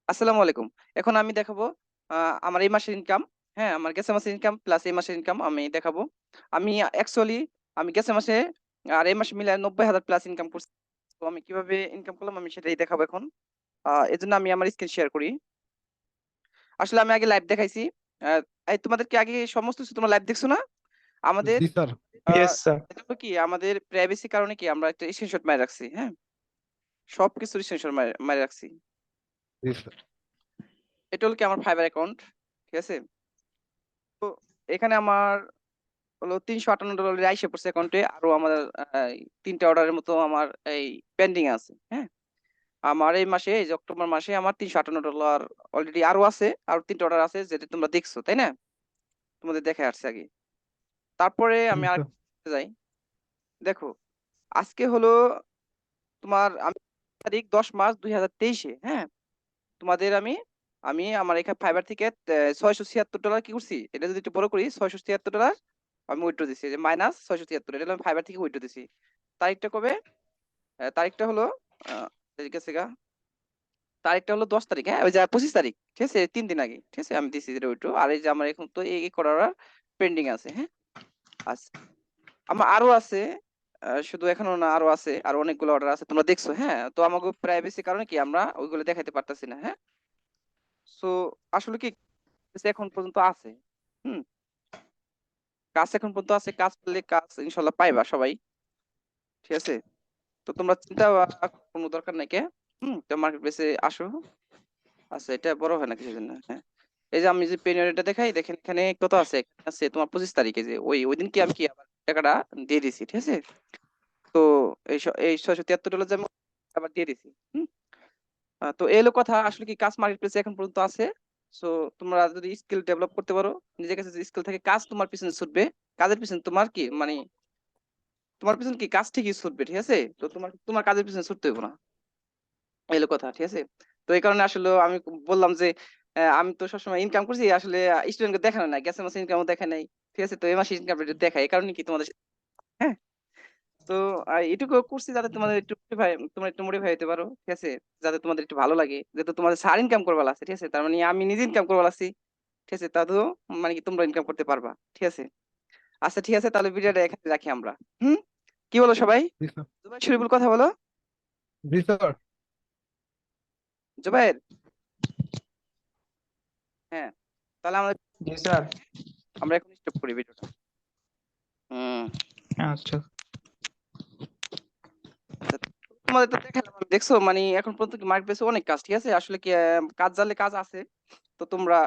আসসালামু আলাইকুম। এখন আমি দেখাবো আমার এই মাসের ইনকাম। হ্যাঁ, আমার গেছে মাসের ইনকাম প্লাস এই মাসের ইনকাম আমি দেখাবো। আমি অ্যাকচুয়ালি আমি গেছে মাসে আর এই মাসে মিলায় ৯০,০০০ প্লাস ইনকাম করছি। তো আমি কিভাবে ইনকাম করলাম আমি সেটাই দেখাবো এখন। এজন্য আমি আমার স্ক্রিন শেয়ার করি। আসলে আমি আগে লাইভ দেখাইছি। আ এই তোমাদের কি আগে সমস্ত কিছু তোমরা লাইভ দেখছো না? আমাদের জি স্যার। আ ইয়েস স্যার। এটা হলো কি আমাদের প্রাইভেসি কারণে কি আমরা একটা স্ক্রিনশট মাইরা রাখছি। হ্যাঁ? সবকিছুর স্ক্রিনশট মাইরা রাখছি। জি স্যার। এটা হলো কি আমার ফাইবার অ্যাকাউন্ট। ঠিক আছে? তো এখানে আমার হলো $৩৫৮ আইসা পড়ছে অ্যাকাউন্টে। আরো আমার ৩ টা অর্ডারের মতো আমার এই পেন্ডিং আছে। হ্যাঁ? আমার এই মাসে এই যে অক্টোবর মাসে আমার $৩৫৮ অলরেডি আরো আছে। আরো ৩ টা অর্ডার আছে যেটা তোমরা দেখছো, তাই না? তোমাদের দেখায় আসছে আগে। তারপরে জি আমি স্যার। আরেকটা যাই। দেখো, আজকে হলো তোমার আমি তারিখ ১০ মার্চ ২০২৩ এ, হ্যাঁ? তোমাদের আমি আমি আমার এখানে ফাইবার থেকে $৬৭৬ কি করছি? এটা যদি একটু বড় করি $৬৭৬ আমি উইথড্র দিছি। যে মাইনাস ৬৭৬ এটা হলো আমি ফাইবার থেকে উইথড্র দিছি। তারিখটা কবে? তারিখটা হলো আ ঠিক আছে গা। তারিখটা হলো ১০ তারিখ, হ্যাঁ? ওই যে ২৫ তারিখ। ঠিক আছে? ৩ দিন আগে। ঠিক আছে? আমি দিছি যেটা উইথড্র। আর এই যে আমার এখন তো এই করার পেন্ডিং আছে, হ্যাঁ? আচ্ছা। আমার আরো আছে। শুধু এখনো না আরো আছে। আরো অনেকগুলো অর্ডার আছে। তোমরা দেখছো, হ্যাঁ? তো আমাগো প্রাইভেসির কারণে কি আমরা ওইগুলো দেখাইতে পারতাছি না, হ্যাঁ? সো আসলে কি এখন পর্যন্ত আছে। হুম? কাজ এখন পর্যন্ত আছে। কাজ পেলে কাজ ইনশাআল্লাহ পাইবা সবাই। ঠিক আছে? তো তোমরা চিন্তা কোনো দরকার নাই কে? তো মার্কেট প্লেসে আসো। আচ্ছা এটা বড় হয় না কিসের জন্য? হ্যাঁ। এই যে আমি যে পেনিয়রটা দেখাই দেখেন এখানে কত আছে? এখানে আছে তোমার ২৫ তারিখে যে ওইদিনকে আমি কি আবার টাকাটা দিয়ে দিছি। ঠিক আছে? তো এই $৬৭৩ যে আমি আবার দিয়ে দিছি। হুম? তো এই হলো কথা। আসলে কি কাজ মার্কেট প্লেসে এখন পর্যন্ত আছে। সো তোমরা যদি স্কিল ডেভেলপ করতে পারো, নিজের কাছে যে স্কিল থাকে কাজ তোমার পিছনে ছুটবে। কাজের পিছনে তোমার কি মানে তোমার পিছনে কি কাজ ঠিকই ছুটবে, ঠিক আছে? তো তোমার তোমার কাজের পিছনে ছুটতে হবে না। এই হলো কথা, ঠিক আছে? তো এই কারণে আসলে আমি বললাম যে আমি তো সবসময় ইনকাম করছি আসলে স্টুডেন্টকে দেখানো নাই। গেছে মাসে ইনকামও দেখাই নাই। ঠিক আছে? তো এই মাসে ইনকাম দেখাই। এই কারণে কি তোমাদের হ্যাঁ? তো এটুকু করছি যাতে তোমাদের একটু তোমরা একটু মোটিভেট হতে পারো। ঠিক আছে? যাতে তোমাদের একটু ভালো লাগে। যেহেতু তোমাদের স্যার ইনকাম করবা লাগছে। ঠিক আছে? তার মানে আমি নিজে ইনকাম করবা লাগছি। ঠিক আছে? তাতেও মানে কি তোমরা ইনকাম করতে পারবা। ঠিক আছে? আচ্ছা ঠিক আছে তাহলে ভিডিওটা এখানে রাখি আমরা। হুম? কি বলো সবাই? জি স্যার। জুবাই শরীফুল কথা বলো। জি স্যার। জুবাইর, হ্যাঁ। তাহলে জি স্যার। আমরা এখন স্টপ করি ভিডিওটা। হুম। আচ্ছা। আচ্ছা, তোমাদের তো দেখালাম দেখছো মানে এখন পর্যন্ত কি মার্কেট প্লেসে অনেক কাজ, ঠিক আছে? আসলে কি কাজ জানলে কাজ আছে। তো তোমরা